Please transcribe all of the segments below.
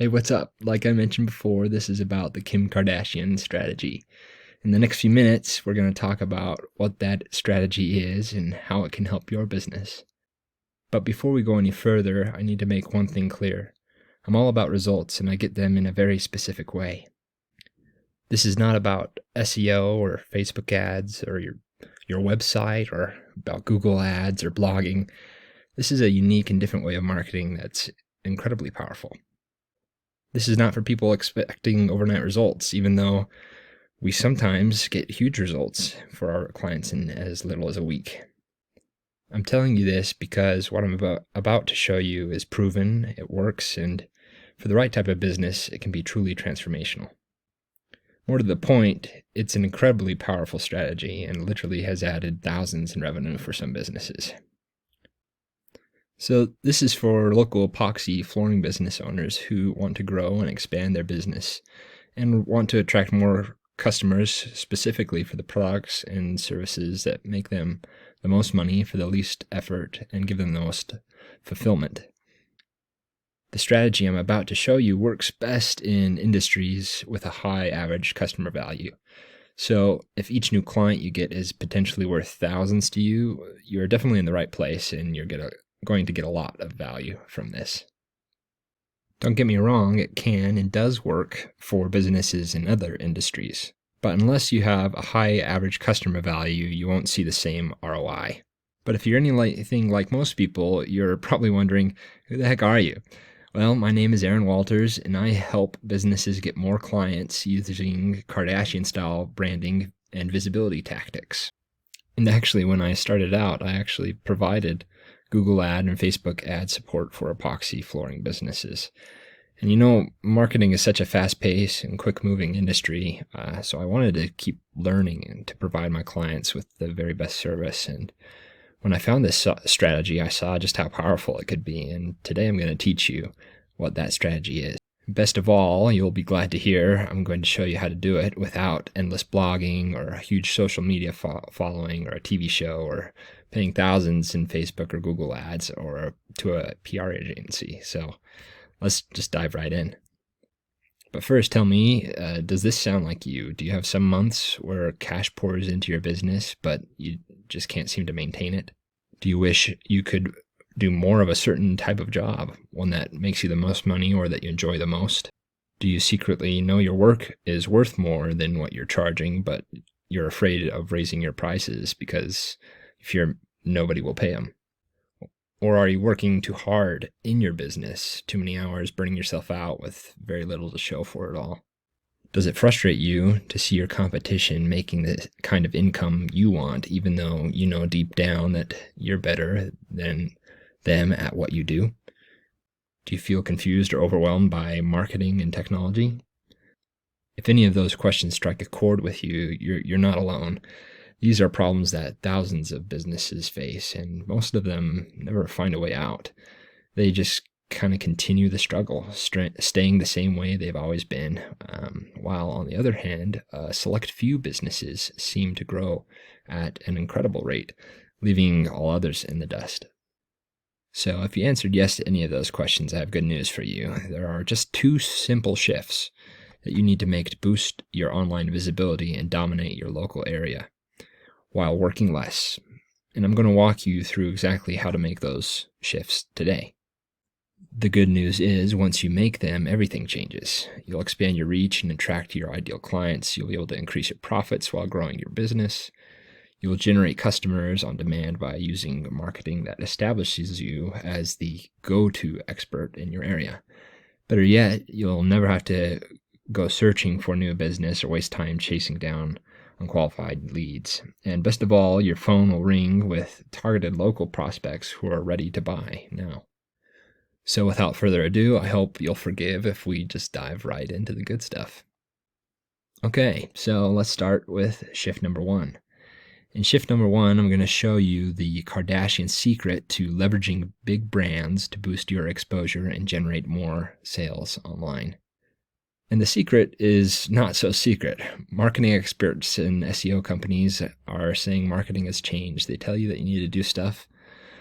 Hey, what's up? Like I mentioned before, this is about the Kim Kardashian strategy. In the next few minutes, we're going to talk about what that strategy is and how it can help your business. But before we go any further, I need to make one thing clear. I'm all about results, and I get them in a very specific way. This is not about SEO or Facebook ads or your website or about Google ads or blogging. This is a unique and different way of marketing that's incredibly powerful. This is not for people expecting overnight results, even though we sometimes get huge results for our clients in as little as a week. I'm telling you this because what I'm about to show you is proven, it works, and for the right type of business, it can be truly transformational. More to the point, it's an incredibly powerful strategy and literally has added thousands in revenue for some businesses. So this is for local epoxy flooring business owners who want to grow and expand their business and want to attract more customers specifically for the products and services that make them the most money for the least effort and give them the most fulfillment. The strategy I'm about to show you works best in industries with a high average customer value. So if each new client you get is potentially worth thousands to you, you're definitely in the right place and you're going to get a lot of value from this. Don't get me wrong, it can and does work for businesses in other industries. But unless you have a high average customer value, you won't see the same ROI. But if you're anything like most people, you're probably wondering, who the heck are you? Well, my name is Aaron Walters, and I help businesses get more clients using Kardashian-style branding and visibility tactics. And actually, when I started out, I actually provided Google ad and Facebook ad support for epoxy flooring businesses. And marketing is such a fast-paced and quick-moving industry, so I wanted to keep learning and to provide my clients with the very best service. And when I found this strategy, I saw just how powerful it could be, and today I'm going to teach you what that strategy is. Best of all, you'll be glad to hear I'm going to show you how to do it without endless blogging or a huge social media following or a TV show or paying thousands in Facebook or Google ads or to a PR agency. So let's just dive right in. But first, tell me, does this sound like you? Do you have some months where cash pours into your business, but you just can't seem to maintain it? Do you wish you could do more of a certain type of job, one that makes you the most money or that you enjoy the most? Do you secretly know your work is worth more than what you're charging, but you're afraid of raising your prices because nobody will pay them? Or are you working too hard in your business, too many hours, burning yourself out with very little to show for it all? Does it frustrate you to see your competition making the kind of income you want, even though you know deep down that you're better than them at what you do? Do you feel confused or overwhelmed by marketing and technology? If any of those questions strike a chord with you, you're not alone. These are problems that thousands of businesses face, and most of them never find a way out. They just kind of continue the struggle, staying the same way they've always been, while on the other hand, a select few businesses seem to grow at an incredible rate, leaving all others in the dust. So if you answered yes to any of those questions, I have good news for you. There are just two simple shifts that you need to make to boost your online visibility and dominate your local area while working less. And I'm going to walk you through exactly how to make those shifts today. The good news is once you make them, everything changes. You'll expand your reach and attract your ideal clients. You'll be able to increase your profits while growing your business. You'll generate customers on demand by using marketing that establishes you as the go-to expert in your area. Better yet, you'll never have to go searching for new business or waste time chasing down unqualified leads. And best of all, your phone will ring with targeted local prospects who are ready to buy now. So without further ado, I hope you'll forgive if we just dive right into the good stuff. Okay, so let's start with shift number one. In shift number one, I'm going to show you the Kardashian secret to leveraging big brands to boost your exposure and generate more sales online. And the secret is not so secret. Marketing experts and SEO companies are saying marketing has changed. They tell you that you need to do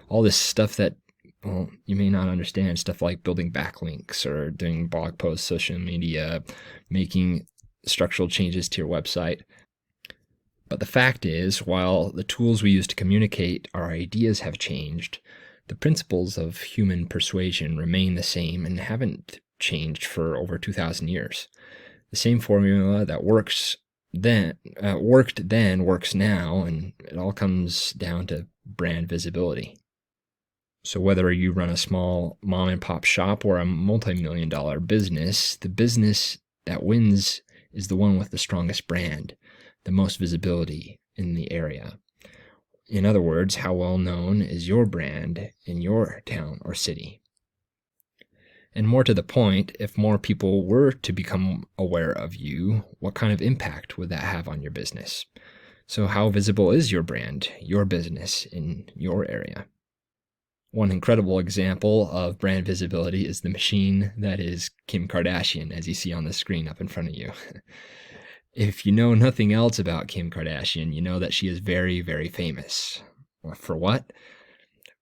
all this stuff that Well, you may not understand stuff like building backlinks or doing blog posts, social media, making structural changes to your website. But the fact is, while the tools we use to communicate our ideas have changed, the principles of human persuasion remain the same and haven't changed for over 2,000 years. The same formula that worked then works now, and it all comes down to brand visibility. So whether you run a small mom and pop shop or a multi-million-dollar business, the business that wins is the one with the strongest brand, the most visibility in the area. In other words, how well known is your brand in your town or city? And more to the point, if more people were to become aware of you, what kind of impact would that have on your business? So how visible is your brand, your business in your area? One incredible example of brand visibility is the machine that is Kim Kardashian, as you see on the screen up in front of you. If you know nothing else about Kim Kardashian, you know that she is very, very famous. For what?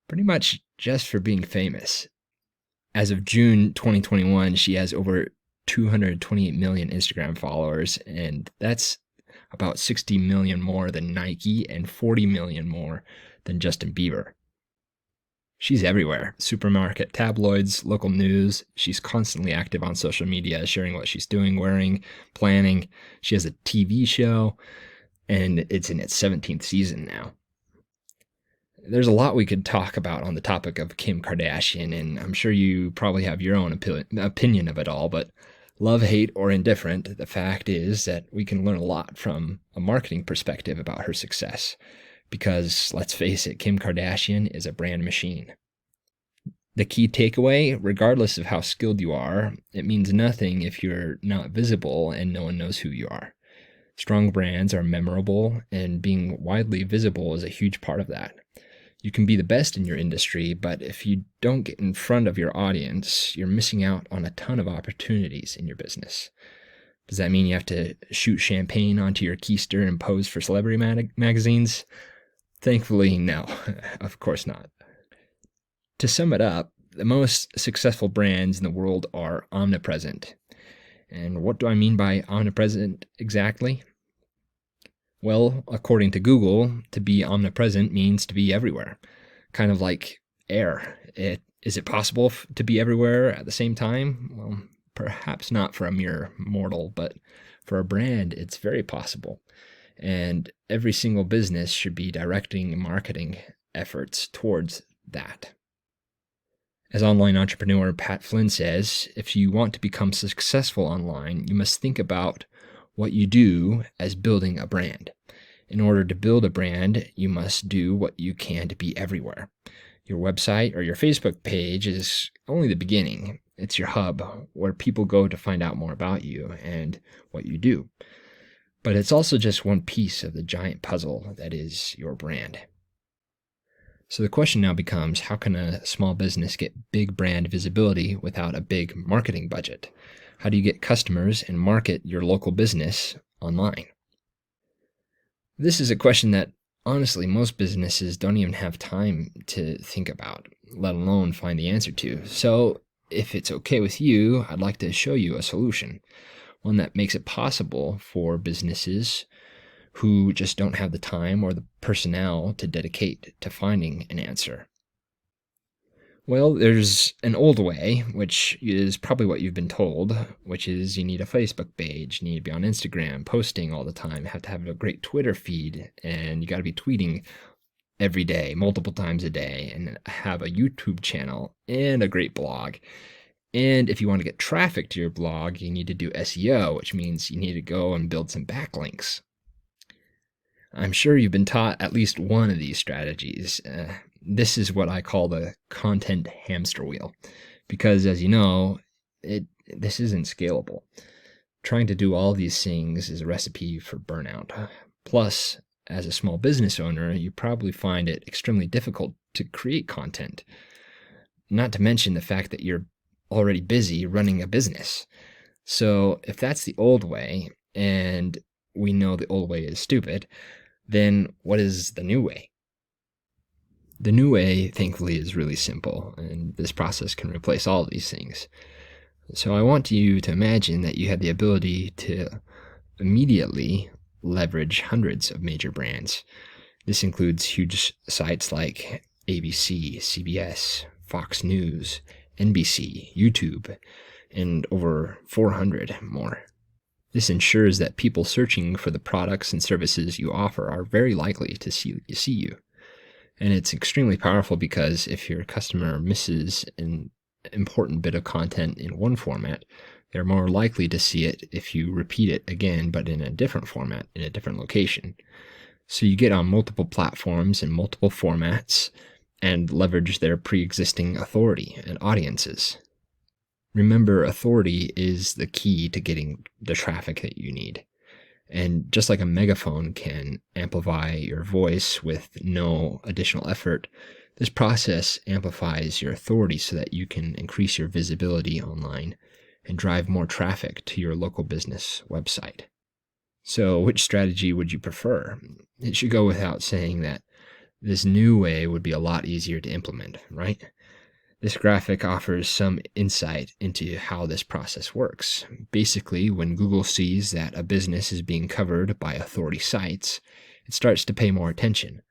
Pretty much just for being famous. As of June 2021, she has over 228 million Instagram followers, and that's about 60 million more than Nike and 40 million more than Justin Bieber. She's everywhere. Supermarket, tabloids, local news. She's constantly active on social media, sharing what she's doing, wearing, planning. She has a TV show, and it's in its 17th season now. There's a lot we could talk about on the topic of Kim Kardashian, and I'm sure you probably have your own opinion of it all, but love, hate, or indifferent, the fact is that we can learn a lot from a marketing perspective about her success. Because, let's face it, Kim Kardashian is a brand machine. The key takeaway, regardless of how skilled you are, it means nothing if you're not visible and no one knows who you are. Strong brands are memorable, and being widely visible is a huge part of that. You can be the best in your industry, but if you don't get in front of your audience, you're missing out on a ton of opportunities in your business. Does that mean you have to shoot champagne onto your keister and pose for celebrity magazines? Thankfully, no, of course not. To sum it up, the most successful brands in the world are omnipresent. And what do I mean by omnipresent exactly? Well, according to Google, to be omnipresent means to be everywhere, kind of like air. Is it possible to be everywhere at the same time? Well, perhaps not for a mere mortal, but for a brand, it's very possible. And every single business should be directing marketing efforts towards that. As online entrepreneur Pat Flynn says, if you want to become successful online, you must think about what you do as building a brand. In order to build a brand, you must do what you can to be everywhere. Your website or your Facebook page is only the beginning. It's your hub where people go to find out more about you and what you do. But it's also just one piece of the giant puzzle that is your brand. So the question now becomes, how can a small business get big brand visibility without a big marketing budget? How do you get customers and market your local business online? This is a question that, honestly, most businesses don't even have time to think about, let alone find the answer to. So if it's okay with you, I'd like to show you a solution. One that makes it possible for businesses who just don't have the time or the personnel to dedicate to finding an answer. Well, there's an old way, which is probably what you've been told, which is you need a Facebook page, you need to be on Instagram, posting all the time, have to have a great Twitter feed, and you got to be tweeting every day, multiple times a day, and have a YouTube channel and a great blog. And if you want to get traffic to your blog, you need to do SEO, which means you need to go and build some backlinks. I'm sure you've been taught at least one of these strategies. This is what I call the content hamster wheel, because as you know, this isn't scalable. Trying to do all these things is a recipe for burnout. Plus, as a small business owner, you probably find it extremely difficult to create content. Not to mention the fact that you're already busy running a business. So if that's the old way, and we know the old way is stupid, then what is the new way? The new way, thankfully, is really simple, and this process can replace all of these things. So I want you to imagine that you have the ability to immediately leverage hundreds of major brands. This includes huge sites like ABC, CBS, Fox News, NBC, YouTube, and over 400 more. This ensures that people searching for the products and services you offer are very likely to see you. And it's extremely powerful because if your customer misses an important bit of content in one format, they're more likely to see it if you repeat it again, but in a different format, in a different location. So you get on multiple platforms and multiple formats and leverage their pre-existing authority and audiences. Remember, authority is the key to getting the traffic that you need. And just like a megaphone can amplify your voice with no additional effort, this process amplifies your authority so that you can increase your visibility online and drive more traffic to your local business website. So which strategy would you prefer? It should go without saying that this new way would be a lot easier to implement, right? This graphic offers some insight into how this process works. Basically, when Google sees that a business is being covered by authority sites, it starts to pay more attention.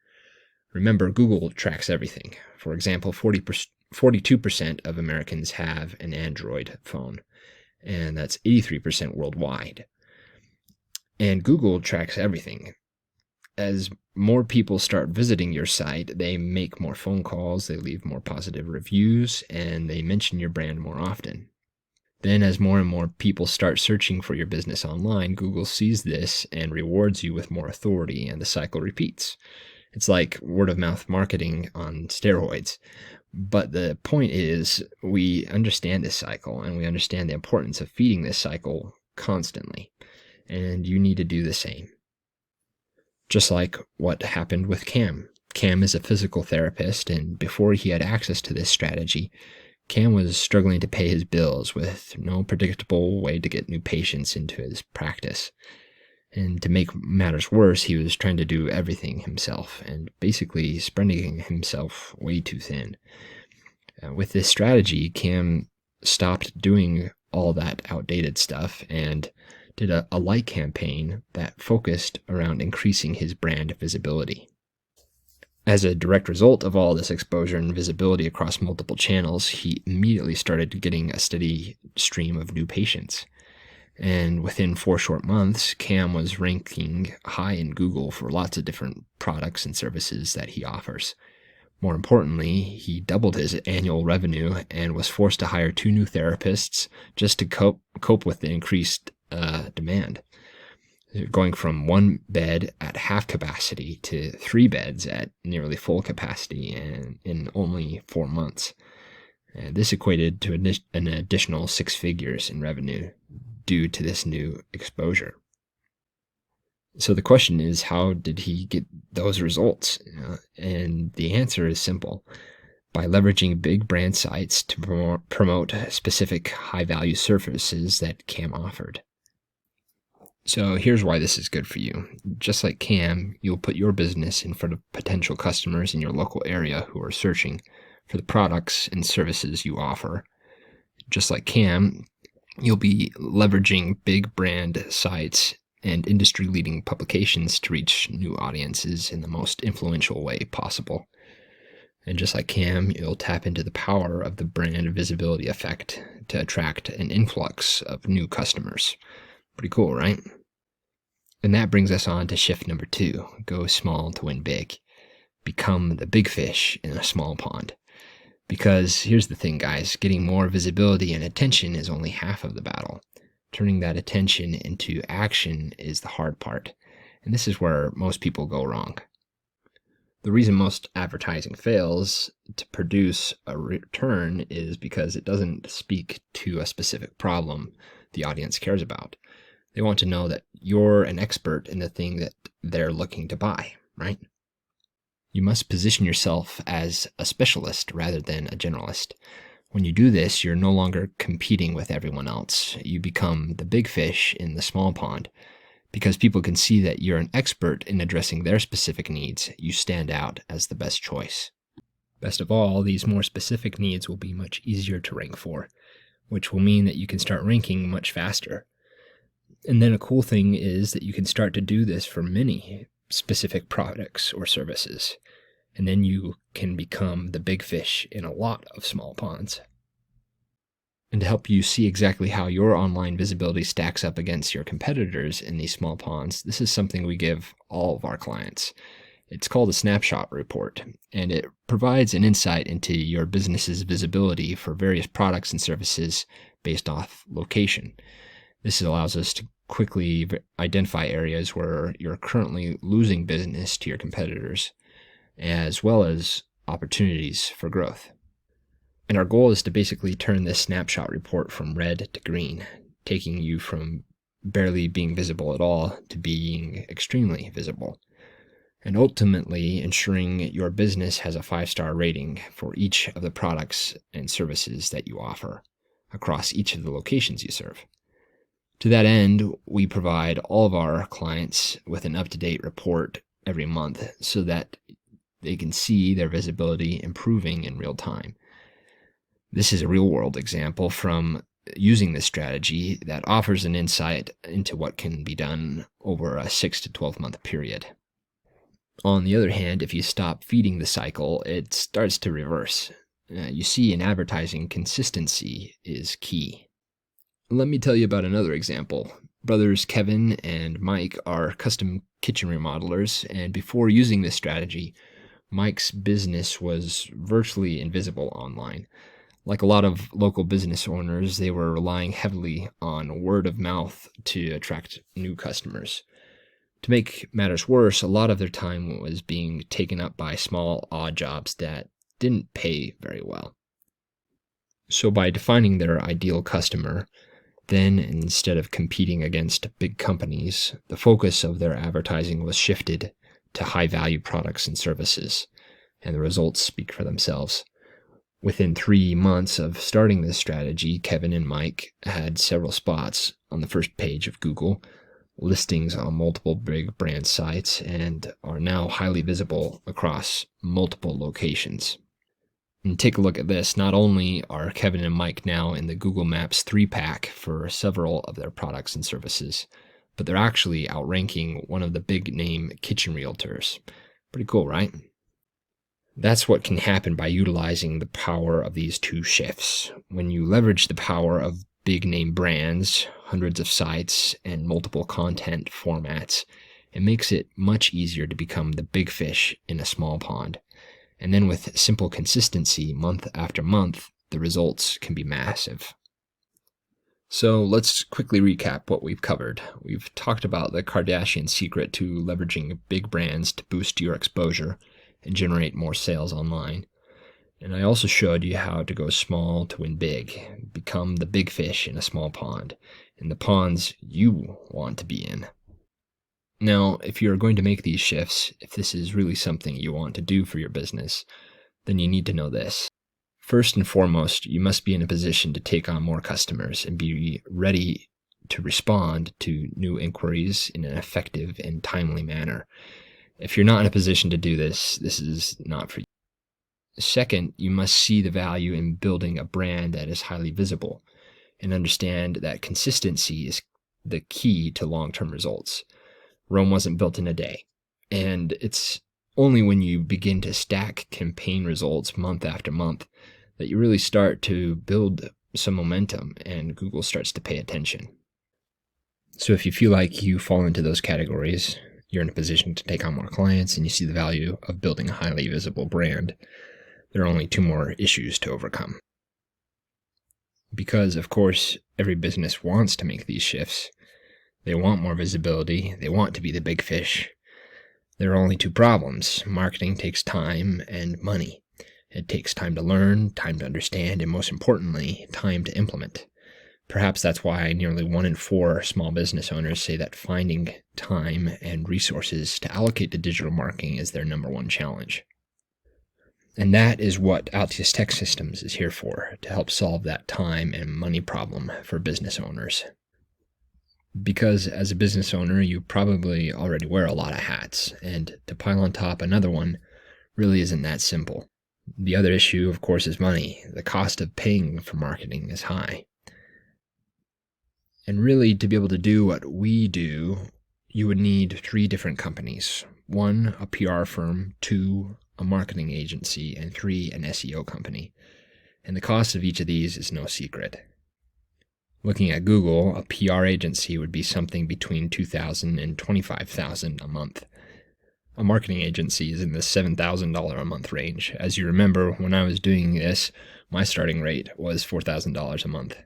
Remember, Google tracks everything. For example, 42% of Americans have an Android phone, and that's 83% worldwide. And Google tracks everything. As more people start visiting your site, they make more phone calls, they leave more positive reviews, and they mention your brand more often. Then as more and more people start searching for your business online, Google sees this and rewards you with more authority, and the cycle repeats. It's like word of mouth marketing on steroids. But the point is, we understand this cycle, and we understand the importance of feeding this cycle constantly. And you need to do the same. Just like what happened with Cam. Cam is a physical therapist, and before he had access to this strategy, Cam was struggling to pay his bills with no predictable way to get new patients into his practice. And to make matters worse, he was trying to do everything himself and basically spreading himself way too thin. With this strategy, Cam stopped doing all that outdated stuff and did a like campaign that focused around increasing his brand visibility. As a direct result of all this exposure and visibility across multiple channels, he immediately started getting a steady stream of new patients. And within 4 short months, Cam was ranking high in Google for lots of different products and services that he offers. More importantly, he doubled his annual revenue and was forced to hire 2 new therapists just to cope with the increased demand, going from 1 bed at half capacity to 3 beds at nearly full capacity in only 4 months. This equated to an additional 6 figures in revenue due to this new exposure. So the question is, how did he get those results? And the answer is simple. By leveraging big brand sites to promote specific high-value services that Cam offered. So here's why this is good for you. Just like Cam, you'll put your business in front of potential customers in your local area who are searching for the products and services you offer. Just like Cam, you'll be leveraging big brand sites and industry-leading publications to reach new audiences in the most influential way possible. And just like Cam, you'll tap into the power of the brand visibility effect to attract an influx of new customers. Pretty cool, right? And that brings us on to shift number 2. Go small to win big. Become the big fish in a small pond. Because here's the thing, guys. Getting more visibility and attention is only half of the battle. Turning that attention into action is the hard part. And this is where most people go wrong. The reason most advertising fails to produce a return is because it doesn't speak to a specific problem the audience cares about. They want to know that you're an expert in the thing that they're looking to buy, right? You must position yourself as a specialist rather than a generalist. When you do this, you're no longer competing with everyone else. You become the big fish in the small pond. Because people can see that you're an expert in addressing their specific needs, you stand out as the best choice. Best of all, these more specific needs will be much easier to rank for, which will mean that you can start ranking much faster. And then a cool thing is that you can start to do this for many specific products or services. And then you can become the big fish in a lot of small ponds. And to help you see exactly how your online visibility stacks up against your competitors in these small ponds, this is something we give all of our clients. It's called a snapshot report, and it provides an insight into your business's visibility for various products and services based off location. This allows us to quickly identify areas where you're currently losing business to your competitors, as well as opportunities for growth. And our goal is to basically turn this snapshot report from red to green, taking you from barely being visible at all to being extremely visible, and ultimately ensuring your business has a 5-star rating for each of the products and services that you offer across each of the locations you serve. To that end, we provide all of our clients with an up-to-date report every month so that they can see their visibility improving in real time. This is a real-world example from using this strategy that offers an insight into what can be done over a 6 to 12-month period. On the other hand, if you stop feeding the cycle, it starts to reverse. You see, in advertising, consistency is key. Let me tell you about another example. Brothers Kevin and Mike are custom kitchen remodelers, and before using this strategy, Mike's business was virtually invisible online. Like a lot of local business owners, they were relying heavily on word of mouth to attract new customers. To make matters worse, a lot of their time was being taken up by small, odd jobs that didn't pay very well. So by defining their ideal customer, then instead of competing against big companies, the focus of their advertising was shifted to high-value products and services, and the results speak for themselves. Within 3 months of starting this strategy, Kevin and Mike had several spots on the first page of Google, listings on multiple big brand sites, and are now highly visible across multiple locations. And take a look at this. Not only are Kevin and Mike now in the Google Maps 3-pack for several of their products and services, but they're actually outranking one of the big name kitchen realtors. Pretty cool, right? That's what can happen by utilizing the power of these two shifts. When you leverage the power of big name brands, hundreds of sites, and multiple content formats, it makes it much easier to become the big fish in a small pond. And then with simple consistency, month after month, the results can be massive. So let's quickly recap what we've covered. We've talked about the Kardashian secret to leveraging big brands to boost your exposure and generate more sales online. And I also showed you how to go small to win big, become the big fish in a small pond, in the ponds you want to be in. Now, if you're going to make these shifts, if this is really something you want to do for your business, then you need to know this. First and foremost, you must be in a position to take on more customers and be ready to respond to new inquiries in an effective and timely manner. If you're not in a position to do this, this is not for you. Second, you must see the value in building a brand that is highly visible and understand that consistency is the key to long-term results. Rome wasn't built in a day, and it's only when you begin to stack campaign results month after month that you really start to build some momentum and Google starts to pay attention. So if you feel like you fall into those categories, you're in a position to take on more clients and you see the value of building a highly visible brand, there are only 2 more issues to overcome. Because, of course, every business wants to make these shifts. They want more visibility. They want to be the big fish. There are only 2 problems. Marketing takes time and money. It takes time to learn, time to understand, and most importantly, time to implement. Perhaps that's why nearly 1 in 4 small business owners say that finding time and resources to allocate to digital marketing is their number 1 challenge. And that is what Altius Tech Systems is here for, to help solve that time and money problem for business owners. Because as a business owner, you probably already wear a lot of hats, and to pile on top another one really isn't that simple. The other issue, of course, is money. The cost of paying for marketing is high. And really, to be able to do what we do, you would need 3 different companies. 1, a PR firm, 2, a marketing agency, and 3, an SEO company. And the cost of each of these is no secret. Looking at Google, a PR agency would be something between $2,000 and $25,000 a month. A marketing agency is in the $7,000 a month range. As you remember, when I was doing this, my starting rate was $4,000 a month.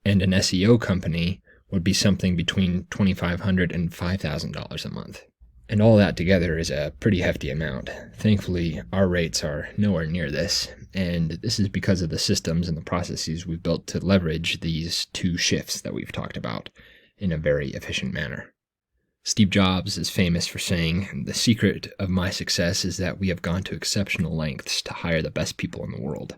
And an SEO company would be something between $2,500 and $5,000 a month. And all that together is a pretty hefty amount. Thankfully, our rates are nowhere near this, and this is because of the systems and the processes we've built to leverage these 2 shifts that we've talked about in a very efficient manner. Steve Jobs is famous for saying, "The secret of my success is that we have gone to exceptional lengths to hire the best people in the world."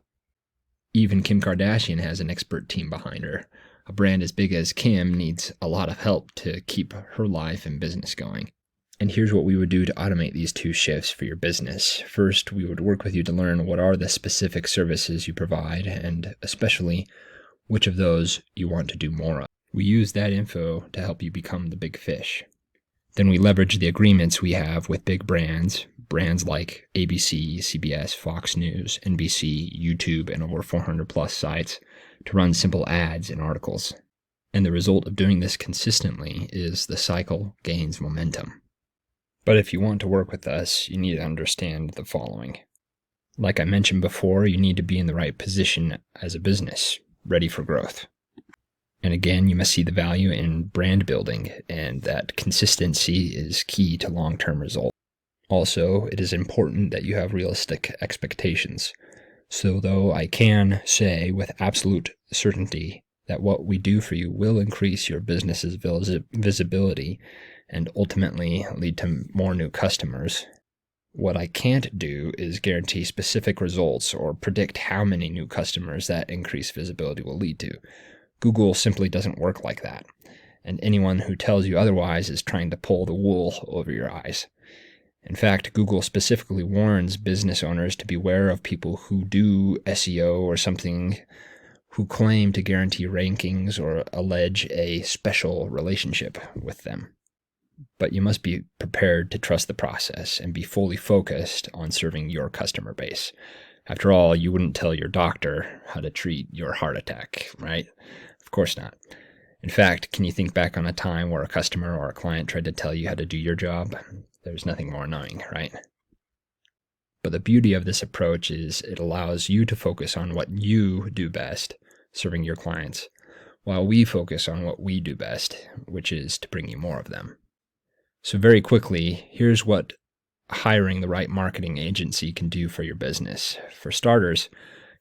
Even Kim Kardashian has an expert team behind her. A brand as big as Kim needs a lot of help to keep her life and business going. And here's what we would do to automate these 2 shifts for your business. First, we would work with you to learn what are the specific services you provide, and especially which of those you want to do more of. We use that info to help you become the big fish. Then we leverage the agreements we have with big brands like ABC, CBS, Fox News, NBC, YouTube, and over 400 plus sites to run simple ads and articles. And the result of doing this consistently is the cycle gains momentum. But if you want to work with us, you need to understand the following. Like I mentioned before, you need to be in the right position as a business, ready for growth. And again, you must see the value in brand building, and that consistency is key to long-term results. Also, it is important that you have realistic expectations. So though I can say with absolute certainty that what we do for you will increase your business's visibility and ultimately lead to more new customers, what I can't do is guarantee specific results or predict how many new customers that increased visibility will lead to. Google simply doesn't work like that, and anyone who tells you otherwise is trying to pull the wool over your eyes. In fact, Google specifically warns business owners to beware of people who do SEO or something, who claim to guarantee rankings or allege a special relationship with them. But you must be prepared to trust the process and be fully focused on serving your customer base. After all, you wouldn't tell your doctor how to treat your heart attack, right? Of course not. In fact, can you think back on a time where a customer or a client tried to tell you how to do your job? There's nothing more annoying, right? But the beauty of this approach is it allows you to focus on what you do best, serving your clients, while we focus on what we do best, which is to bring you more of them. So very quickly, here's what hiring the right marketing agency can do for your business. For starters,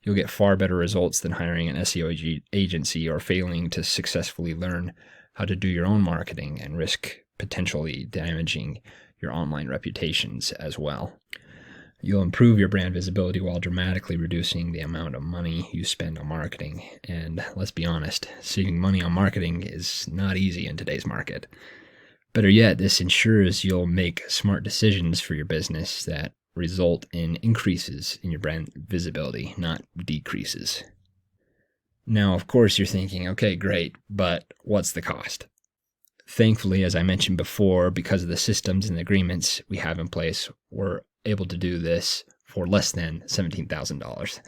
you'll get far better results than hiring an SEO agency or failing to successfully learn how to do your own marketing and risk potentially damaging your online reputations as well. You'll improve your brand visibility while dramatically reducing the amount of money you spend on marketing. And let's be honest, saving money on marketing is not easy in today's market. Better yet, this ensures you'll make smart decisions for your business that result in increases in your brand visibility, not decreases. Now, of course, you're thinking, okay, great, but what's the cost? Thankfully, as I mentioned before, because of the systems and agreements we have in place, we're able to do this for less than $17,000.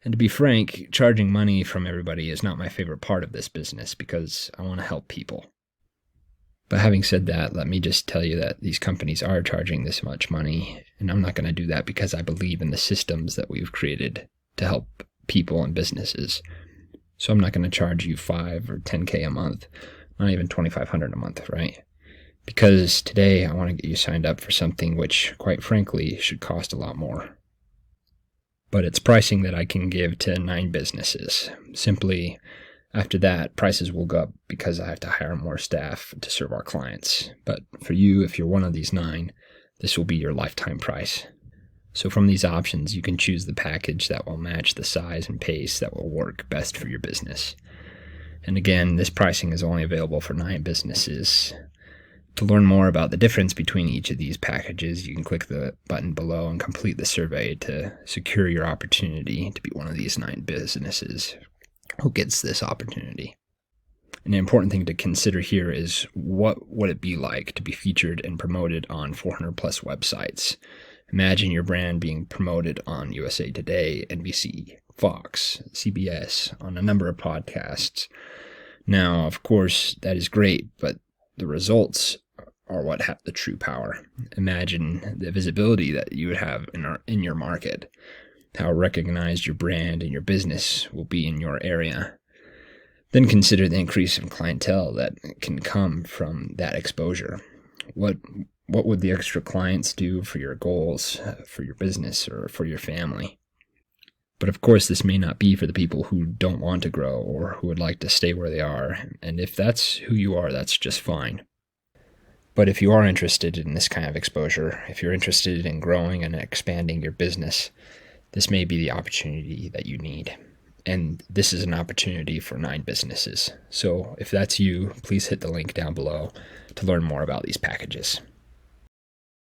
And to be frank, charging money from everybody is not my favorite part of this business because I want to help people. But having said that, let me just tell you that these companies are charging this much money, and I'm not going to do that because I believe in the systems that we've created to help people and businesses. So I'm not going to charge you $5 or $10K a month, not even $2,500 a month, right? Because today I want to get you signed up for something which, quite frankly, should cost a lot more. But it's pricing that I can give to 9 businesses. Simply, after that, prices will go up because I have to hire more staff to serve our clients. But for you, if you're one of these 9, this will be your lifetime price. So from these options, you can choose the package that will match the size and pace that will work best for your business. And again, this pricing is only available for 9 businesses. To learn more about the difference between each of these packages, you can click the button below and complete the survey to secure your opportunity to be one of these 9 businesses who gets this opportunity. An important thing to consider here is what would it be like to be featured and promoted on 400 plus websites. Imagine your brand being promoted on USA Today, NBC, Fox, CBS, on a number of podcasts. Now, of course, that is great, but the results are what have the true power. Imagine the visibility that you would have in your market, how recognized your brand and your business will be in your area. Then consider the increase in clientele that can come from that exposure. What would the extra clients do for your goals, for your business, or for your family? But of course, this may not be for the people who don't want to grow or who would like to stay where they are. And if that's who you are, that's just fine. But if you are interested in this kind of exposure, if you're interested in growing and expanding your business, this may be the opportunity that you need. And this is an opportunity for 9 businesses. So if that's you, please hit the link down below to learn more about these packages.